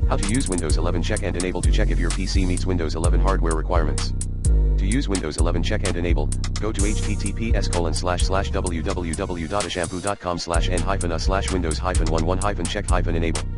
How to use Windows 11 check and enable. To check if your PC meets Windows 11 hardware requirements. To use Windows 11 check and enable, go to https://www.ashampoo.com/n-a/windows-11-check-enable.